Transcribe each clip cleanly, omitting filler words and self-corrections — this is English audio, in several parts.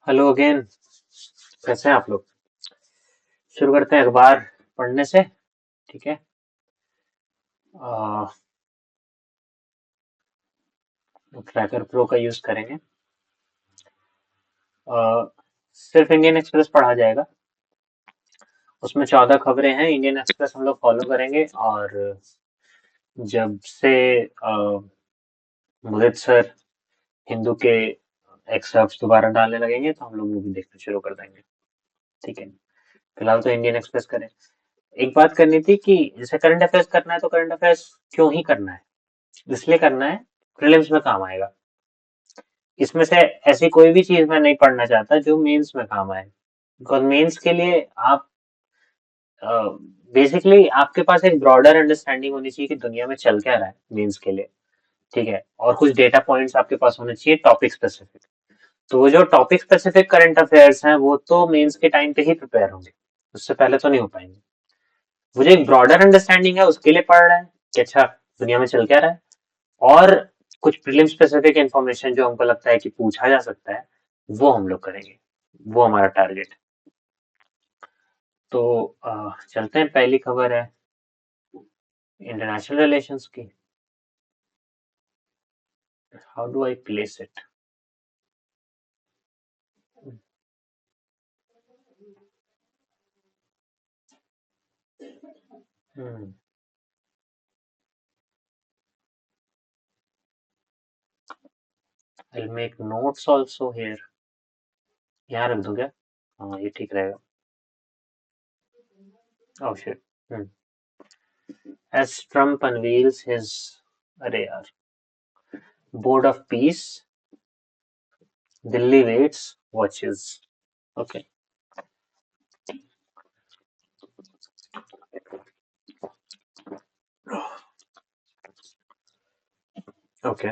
Hello again. कैसे हैं आप लोग? शुरू करते हैं अखबार पढ़ने से। ठीक है। ट्रैकर प्रो का यूज करेंगे। अ, सिर्फ इंडियन एक्सप्रेस पढ़ा जाएगा। उसमें 14 खबरें हैं। इंडियन एक्सप्रेस हम लोग फॉलो करेंगे, और जब से मुदित सर हिंदू के एक्सर्प्स दोबारा डालने लगेंगे तो हम लोग वो भी देखना शुरू कर देंगे। ठीक है। फिलहाल तो इंडियन एक्सप्रेस करें। एक बात करनी थी कि जैसे करंट अफेयर्स करना है तो करंट अफेयर्स क्यों ही करना है? इसलिए करना है, प्रीलिम्स में काम आएगा। इसमें से ऐसी कोई भी चीज मैं नहीं पढ़ना चाहता जो मेंस में काम आए, बिकॉज मेंस के लिए आप बेसिकली आपके पास एक ब्रॉडर अंडरस्टैंडिंग होनी चाहिए कि दुनिया में चल क्या रहा है मेंस के लिए। ठीक है, और कुछ डेटा पॉइंट्स आपके पास होने चाहिए टॉपिक स्पेसिफिक। तो वो जो टॉपिक स्पेसिफिक करंट अफेयर्स हैं वो तो मेंस के टाइम पे ही प्रिपेयर होंगे, उससे पहले तो नहीं हो पाएंगे। मुझे एक ब्रॉडर अंडरस्टैंडिंग है, उसके लिए पढ़ रहा है कि अच्छा दुनिया में चल क्या रहा है, और कुछ प्रीलिम स्पेसिफिक इंफॉर्मेशन जो हमको लगता है कि पूछा जा सकता है वो हम लोग करेंगे। वो हमारा टारगेट। तो चलते हैं। पहली खबर है इंटरनेशनल रिलेशंस की। How do I place it? I make notes also here. यहाँ रख दूं क्या? हाँ, ये ठीक रहेगा। Oh shit. As Trump unveils his, अरे यार, board of peace, Delhi waits, watches. Okay. Okay.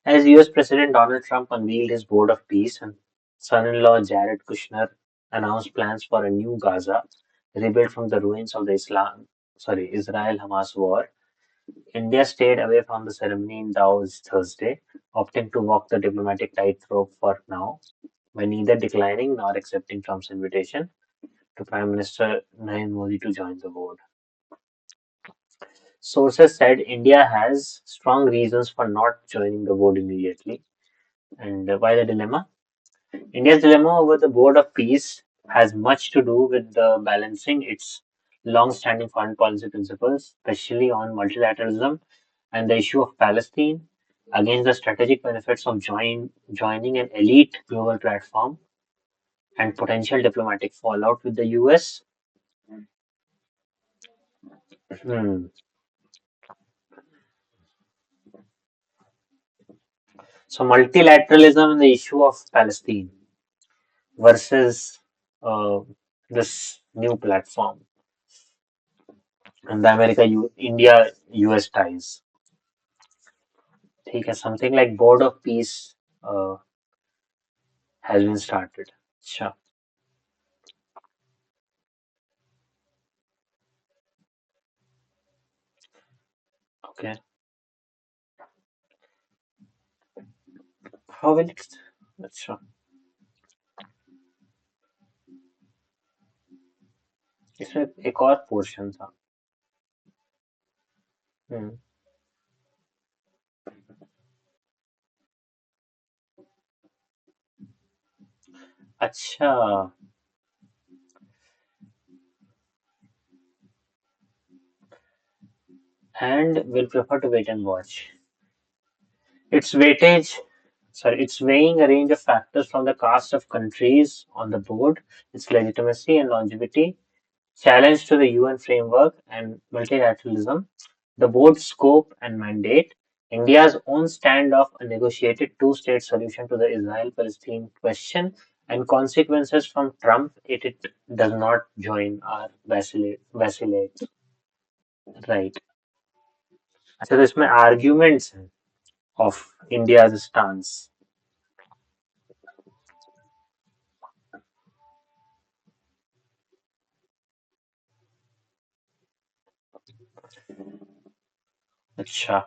As US President Donald Trump unveiled his board of peace, and son-in-law Jared Kushner announced plans for a new Gaza, rebuilt from the ruins of the Israel-Hamas war, India stayed away from the ceremony in Davos Thursday, opting to walk the diplomatic tightrope for now, by neither declining nor accepting Trump's invitation to Prime Minister Narendra Modi to join the board. Sources said India has strong reasons for not joining the board immediately. And why the dilemma? India's dilemma over the Board of Peace has much to do with the balancing its long-standing foreign policy principles, especially on multilateralism and the issue of Palestine, against the strategic benefits of joining an elite global platform and potential diplomatic fallout with the US. Hmm. So, multilateralism and the issue of Palestine versus uh, this new platform and the India US ties. ठीक है, something like board of peace uh, has been started. अच्छा। Okay. How will it? अच्छा। इसमें एक और portion था। हम्म। अच्छा। And will prefer to wait and watch. Its weightage, it's weighing a range of factors from the caste of countries on the board, its legitimacy and longevity, challenge to the UN framework and multilateralism, the board's scope and mandate, India's own standoff, a negotiated two-state solution to the Israel-Palestine question, and consequences from Trump if it does not join or vacillate. Right. अच्छा, तो इसमें arguments हैं of India's stance. अच्छा।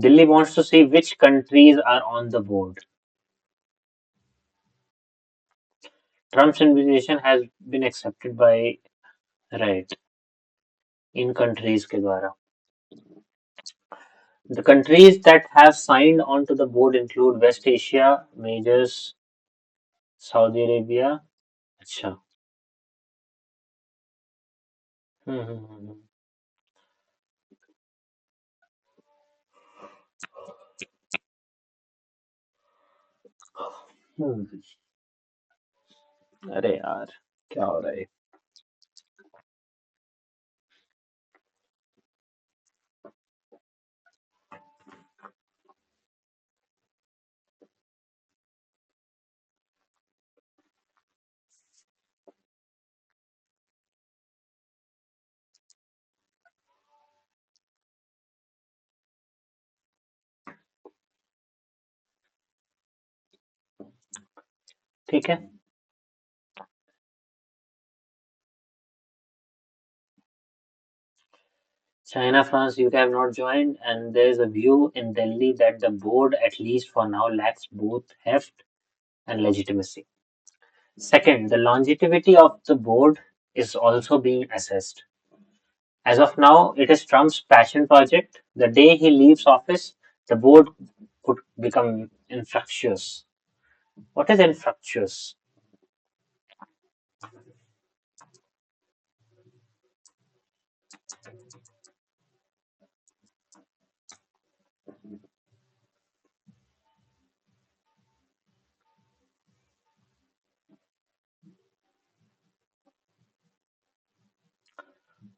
Delhi wants to see which countries are on the board. Trump's invitation has been accepted by right in countries के द्वारा. The countries that have signed onto the board include West Asia majors, Saudi Arabia. अच्छा. हम्म. हम्म. अरे यार क्या हो रहा है. ठीक है. China, France, UK have not joined, and there is a view in Delhi that the board, at least for now, lacks both heft and legitimacy. Second, the longevity of the board is also being assessed. As of now, it is Trump's passion project. The day he leaves office, the board could become infructuous. What is infructuous?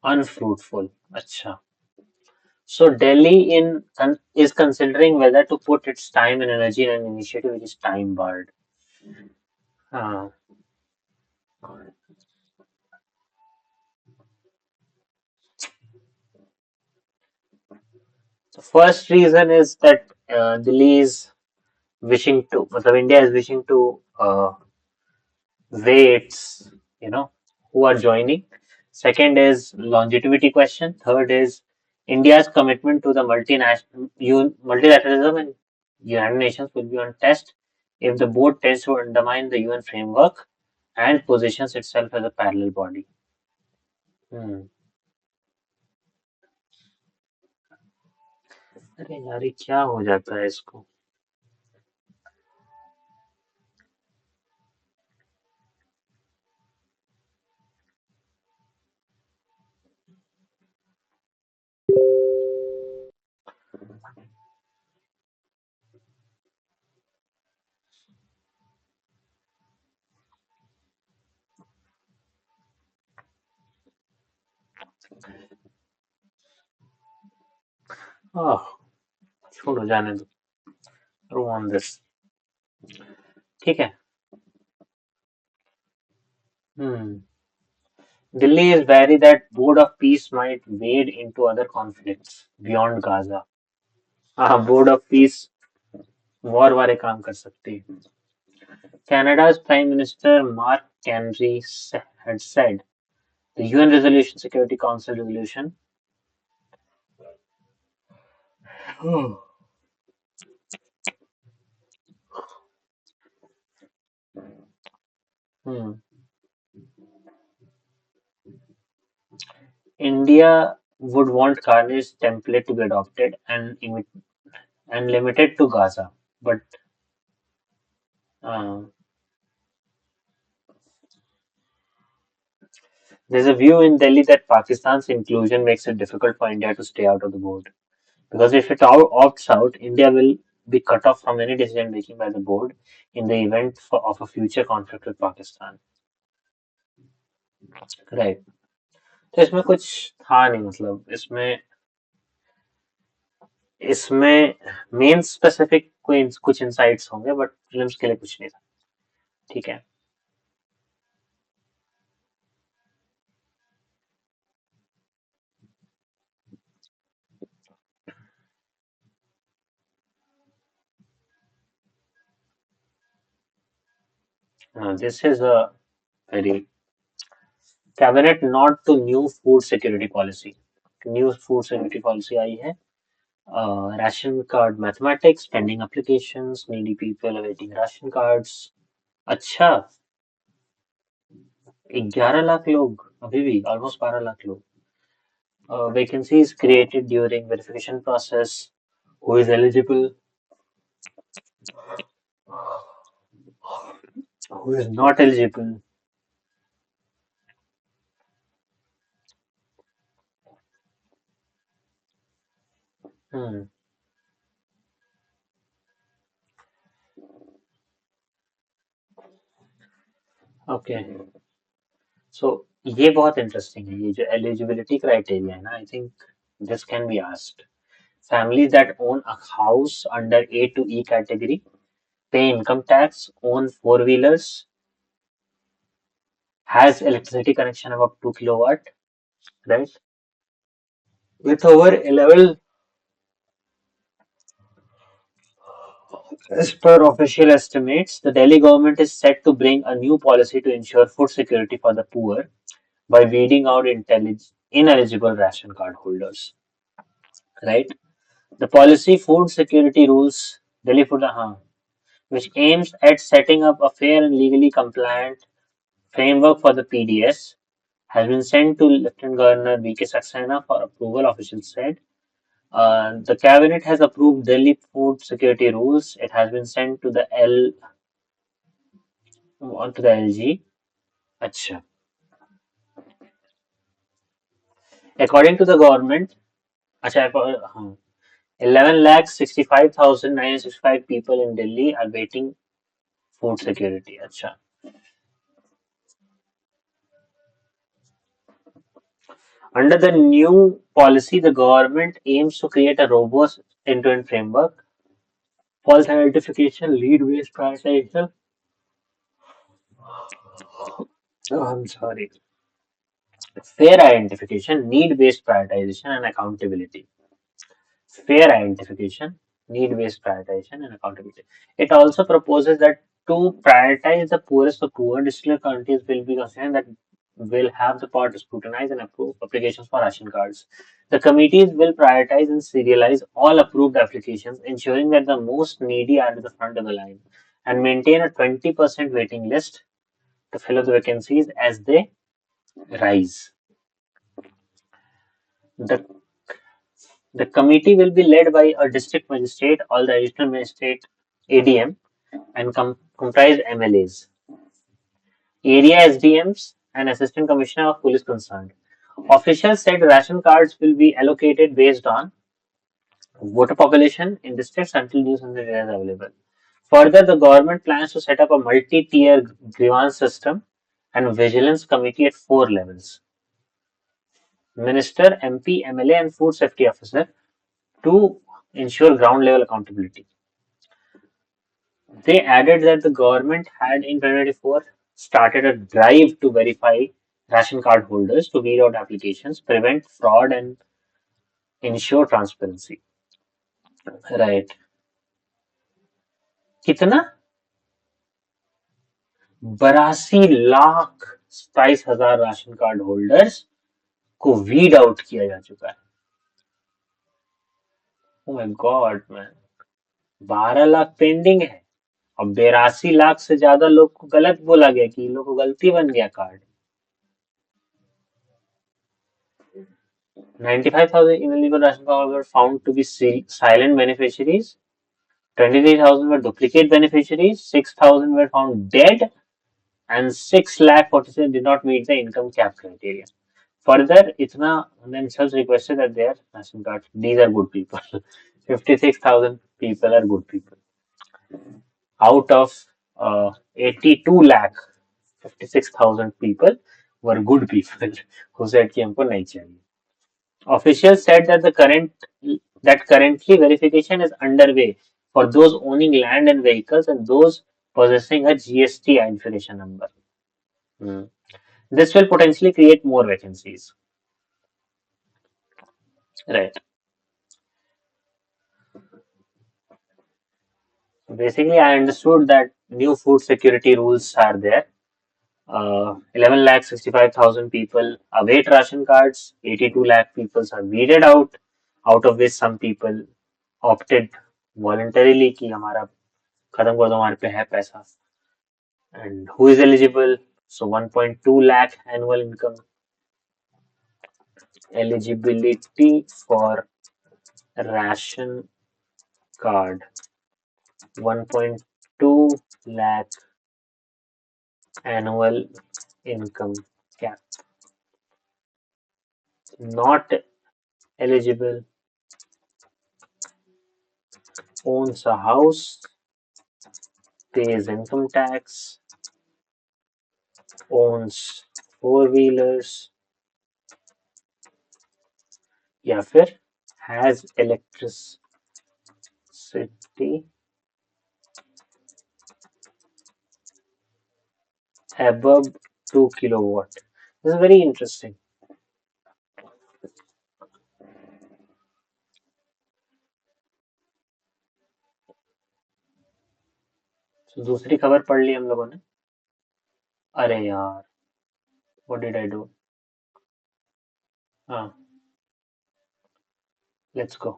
Unfruitful. Acha. So Delhi is considering whether to put its time and energy in an initiative which is time barred. Uh, the first reason is that Delhi is wishing to, मतलब India is wishing to weigh its, you know, who are joining. Second is longevity question. Third is India's commitment to the multilateralism and United Nations will be on test if the board tends to undermine the UN framework and positions itself as a parallel body. Hmm. अरे यार ये क्या हो जाता है इसको. आह, छोड़ो जाने दो. Throw on this. ठीक है. Hmm. Delhi is wary that Board of Peace might wade into other conflicts beyond Gaza. हाँ, Board of Peace वॉर वाले काम कर सकती है. Canada's Prime Minister Mark Carney had said the UN resolution, Security Council resolution. Hmm. Hmm. India would want Carney's template to be adopted and limited to Gaza, but uh, there's a view in Delhi that Pakistan's inclusion makes it difficult for India to stay out of the board. Because if it opts out, India will be cut off from any decision making by the board in the event of a future conflict with Pakistan. Right. तो इसमें कुछ था नहीं, मतलब इसमें इसमें main specific कोई कुछ इंसाइट्स होंगे बट फिल्म्स के लिए कुछ नहीं था. ठीक है. This is a very cabinet not to new food security policy. New food security policy आई है Ration card mathematics, pending applications, needy people awaiting ration cards. अच्छा, 11 लाख लोग अभी भी, almost 12 लाख लोग. Vacancies created during verification process. Who is eligible? Who is not eligible? Hmm. Okay. So ये बहुत interesting है. ये जो eligibility criteria है ना, I think this can be asked. Families that own a house under A to E category, pay income tax, own four-wheelers, has electricity connection above 2 kilowatt, right? With over 11, as per official estimates, the Delhi government is set to bring a new policy to ensure food security for the poor by weeding out ineligible ration card holders, right? The policy Food Security Rules, Delhi Food, which aims at setting up a fair and legally compliant framework for the PDS, has been sent to Lieutenant Governor V.K. Saxena for approval, officials said. The cabinet has approved Delhi food security rules. It has been sent to the LG. Acha. According to the government, acha, 11 lakh 65,965 people in Delhi are waiting food security. Acha. Under the new policy, the government aims to create a robust end-to-end framework, false identification, lead-based prioritization. Oh, I'm sorry. Fair identification, need-based prioritization, and accountability. Fair identification, need-based prioritization, and accountability. It also proposes that to prioritize the poorest of poor, district counties will be considered that will have the power to scrutinize and approve applications for ration cards. The committees will prioritize and serialize all approved applications, ensuring that the most needy are at the front of the line, and maintain a 20% waiting list to fill up the vacancies as they rise. The The committee will be led by a district magistrate or the additional magistrate ADM and comprise MLAs, area SDMs, and assistant commissioner of police concerned. Officials said ration cards will be allocated based on voter population in districts until new census data is available. Further, the government plans to set up a multi-tier grievance system and vigilance committee at 4 levels: minister, MP, MLA, and food safety officer to ensure ground level accountability. They added that the government had in 2024 started a drive to verify ration card holders to weed out applications, prevent fraud, and ensure transparency. Right. कितना 82,27,000 ration card holders को weed out किया जा चुका है. Oh my God man, 12 lakh pending है और 82 लाख से ज्यादा लोग को गलत बोला गया कि इन लोग को गलती बन गया card. 95,000 ineligible ration cards were found to be silent beneficiaries. 23,000 were duplicate beneficiaries. 6,000 were found dead, and 6 lakh 47 did not meet the income cap criteria. Further, Itna themselves requested that their ration cards, these are good people. 56,000 people are good people. Out of 82 lakh 56,000 people were good people who said कि हमको नहीं चाहिए. Officials said that currently verification is underway for those owning land and vehicles and those possessing a GST identification number. Hmm. This will potentially create more vacancies. Right. Basically, I understood that new food security rules are there. 11 lakh 65,000 people await ration cards. 82 lakh people are weeded out of which some people opted voluntarily कि हमारा खत्म कर दो, हमारे पे है पैसा. And who is eligible? So 1.2 lakh annual income eligibility for ration card. 1.2 lakh annual income cap. Not eligible, owns a house, pays income tax, owns four wheelers, या फिर has electricity above 2 kilowatt. This is very interesting. So, दूसरी खबर पढ़ ली हम लोगों ने. अरे यार, what did I do? हाँ, let's go.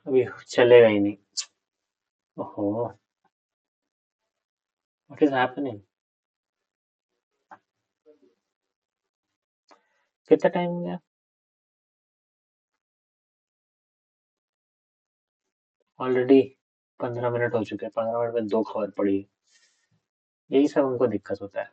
अभी चलेगा ही नहीं. ओहो, what is happening? कितना टाइम हो गया? ऑलरेडी 15 मिनट हो चुके हैं. 15 मिनट में 2 खबर पड़ी. यही सब उनको दिक्कत होता है.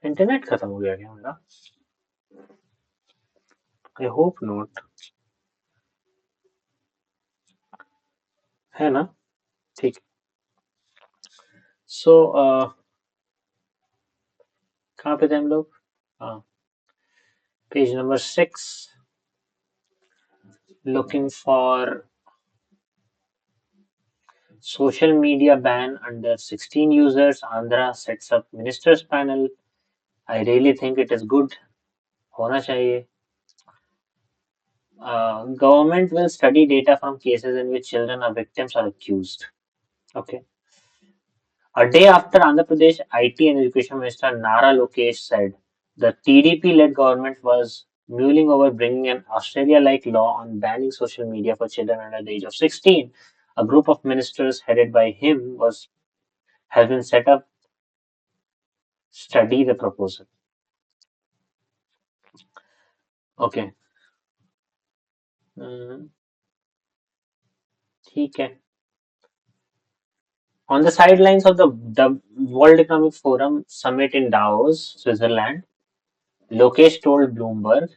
इंटरनेट खत्म हो गया क्या मेरा? I hope not. है ना? ठीक. सो कहाँ पे थे हम लोग? हाँ, page number 6. Looking for social media ban under 16 users. Andhra sets up ministers panel. I really think it is good. होना चाहिए. Government will study data from cases in which children are victims or accused. Okay. A day after Andhra Pradesh IT and Education Minister Nara Lokesh said the TDP-led government was mulling over bringing an Australia-like law on banning social media for children under the age of 16. A group of ministers headed by him has been set up study the proposal. Okay. ठीक है. On the sidelines of the World Economic Forum summit in Davos, Switzerland, Lokesh told Bloomberg,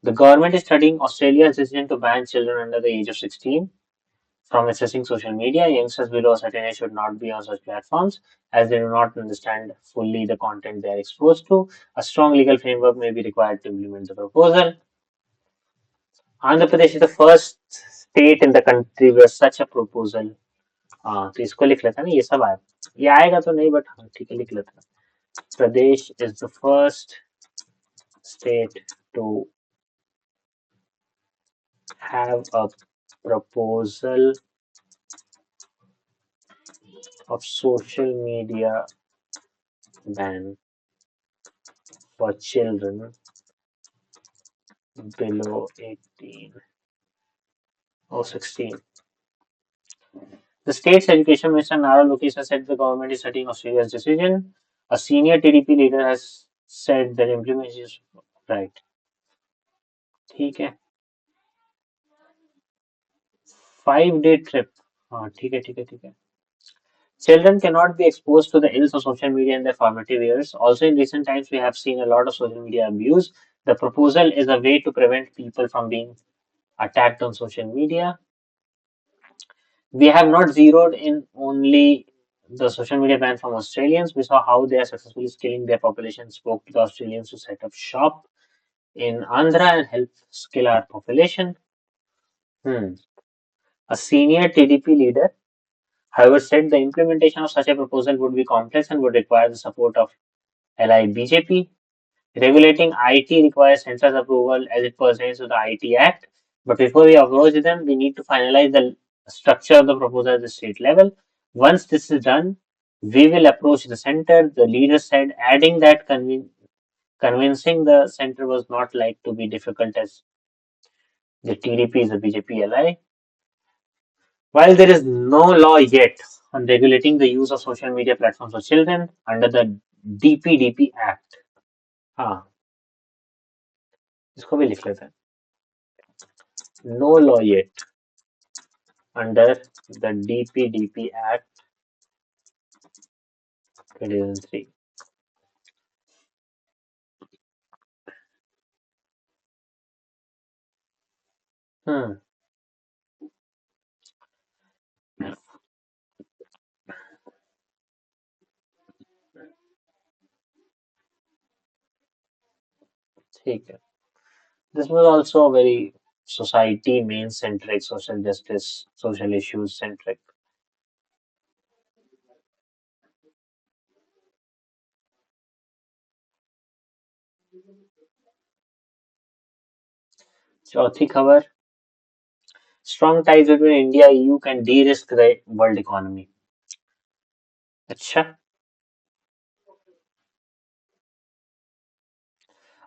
the government is studying Australia's decision to ban children under the age of 16 from accessing social media. Youngsters below a certain age should not be on such platforms as they do not understand fully the content they are exposed to. A strong legal framework may be required to implement the proposal. Andhra Pradesh is the first state in the country where such a proposal. हाँ, तो इसको लिख लेता ना, ये सब आया. ये आएगा तो नहीं, बट हाँ ठीक है, लिख लेता. Pradesh is the first state to have a proposal of social media ban for children below 18 or 16. The state's education minister Nara Lokesh has said the government is studying Australia's decision. A senior TDP leader has said that implementation is right. ठीक है. 5-day trip. हाँ ठीक है ठीक है ठीक है. Children cannot be exposed to the ills of social media in their formative years. Also, in recent times, we have seen a lot of social media abuse. The proposal is a way to prevent people from being attacked on social media. We have not zeroed in only the social media ban from Australians. We saw how they are successfully scaling their population, spoke to the Australians to set up shop in Andhra and help scale our population. A senior TDP leader, however, said the implementation of such a proposal would be complex and would require the support of LI BJP. Regulating IT requires central approval as it pertains to the IT Act. But before we approach them, we need to finalize the structure of the proposal at the state level. Once this is done, we will approach the center, the leader said, adding that convincing the center was not like to be difficult as the TDP is a BJP ally. While there is no law yet on regulating the use of social media platforms for children under the DPDP Act, हाँ इसको भी लिख लेते हैं. No law yet under the DPDP Act 2003. हम्म. ठीक है. This was also a very society main centric, social justice, social issues centric. चौथी खबर. Strong ties between India and EU can de-risk the world economy. अच्छा.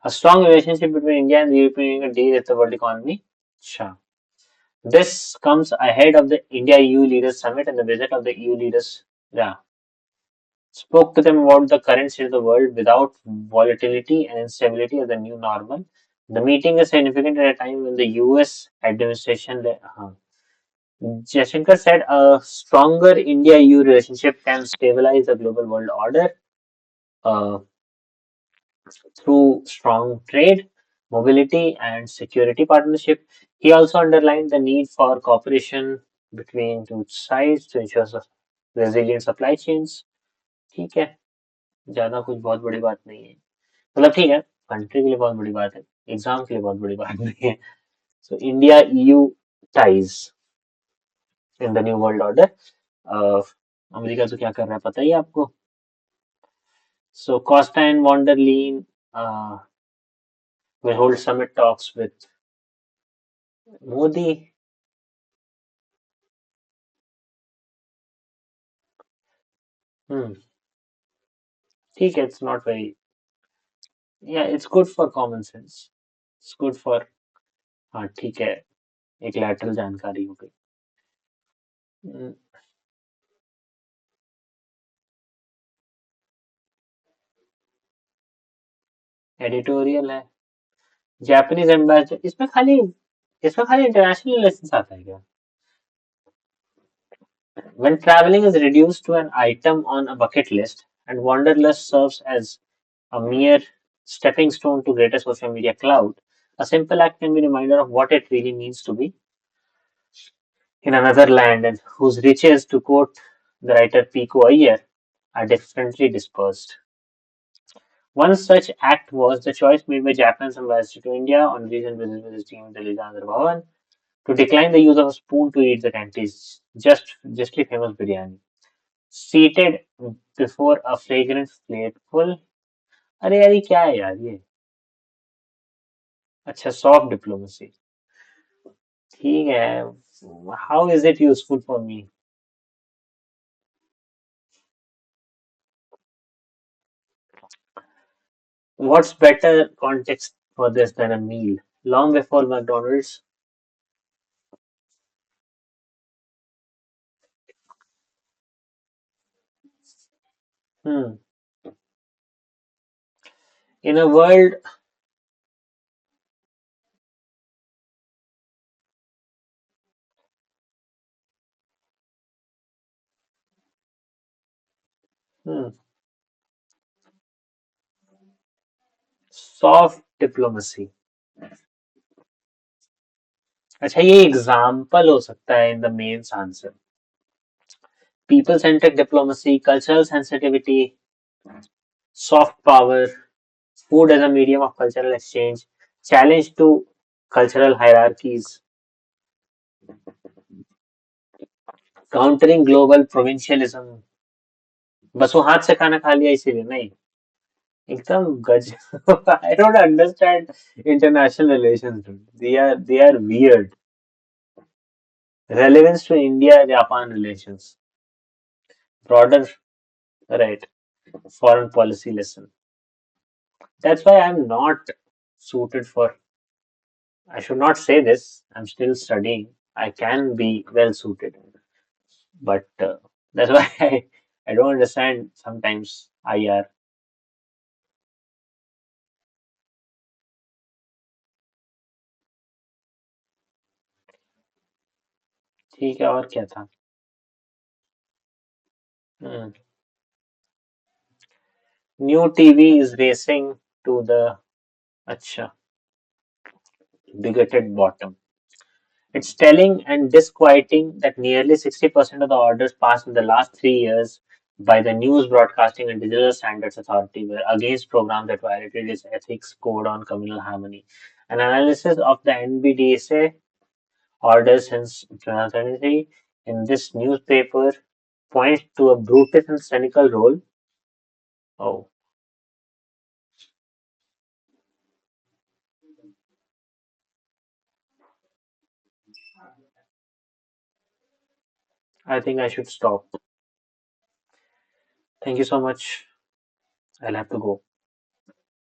A strong relationship between India and the European Union can de-risk the world economy. अच्छा. This comes ahead of the India-EU leaders summit and the visit of the EU leaders. Yeah, spoke to them about the current state of the world without volatility and instability as the new normal. The meeting is significant at a time when the US administration, Jaishankar said, a stronger India-EU relationship can stabilize the global world order uh, through strong trade, mobility, and security partnership. He also underlined the need for cooperation between two sides to ensure resilient supply chains. ठीक है, ज्यादा कुछ बहुत बड़ी बात नहीं है. मतलब ठीक है, कंट्री के लिए बहुत बड़ी बात है, एग्जाम के लिए बहुत बड़ी बात नहीं है. So India EU ties in the new world order. America तो क्या कर रहा है पता ही है आपको. So Costa and von der Leyen will hold summit talks with Modi. Hmm. ठीक है, it's not very, yeah, it's good for common sense. It's good for, हाँ ठीक है, एक lateral जानकारी हो गई. Hmm. एडिटोरियल है. जापानीज एम्बेसडर, इसमें खाली इंटरनेशनल रिलेशंस आता है क्या? When traveling is reduced to an item on a bucket list and Wanderlust serves as a mere stepping stone to greater social media cloud, a simple act can be a reminder of what it really means to be in another land and whose riches, to quote the writer Pico Iyer, are differently dispersed. One such act was the choice made by Japan's ambassador to India on recent visit visiting the Lizandra Bhavan to decline the use of a spoon to eat the country's justly famous biryani. Seated before a fragrant plateful. अरे यार ये क्या है यार ये. अच्छा, soft diplomacy. ठीक है. How is it useful for me? What's better context for this than a meal? Long before McDonald's. Hmm. In a world. Hmm. Soft diplomacy. अच्छा, ये एग्जाम्पल हो सकता है in the main answer. People centric diplomacy, cultural sensitivity, soft power, food as a medium of cultural exchange, challenge to cultural hierarchies, countering global provincialism. बस वो हाथ से खाना खा लिया इसीलिए नहीं. एकदम गज I don't understand international relations, dude. They are weird. Relevance to India-Japan relations. Broader, right, foreign policy lesson. That's why I'm not suited for, I should not say this. I'm still studying. I can be well suited, but that's why I don't understand sometimes IR. ठीक है और क्या था? Hmm. New TV is racing to the अच्छा bigoted bottom. It's telling and disquieting that nearly 60% of the orders passed in the last 3 years by the News Broadcasting and Digital Standards Authority were against programs that violated its ethics code on communal harmony. An analysis of the NBDSA orders since 2023 in this newspaper points to a brutal and cynical role. Oh, I think I should stop. Thank you so much. I'll have to go.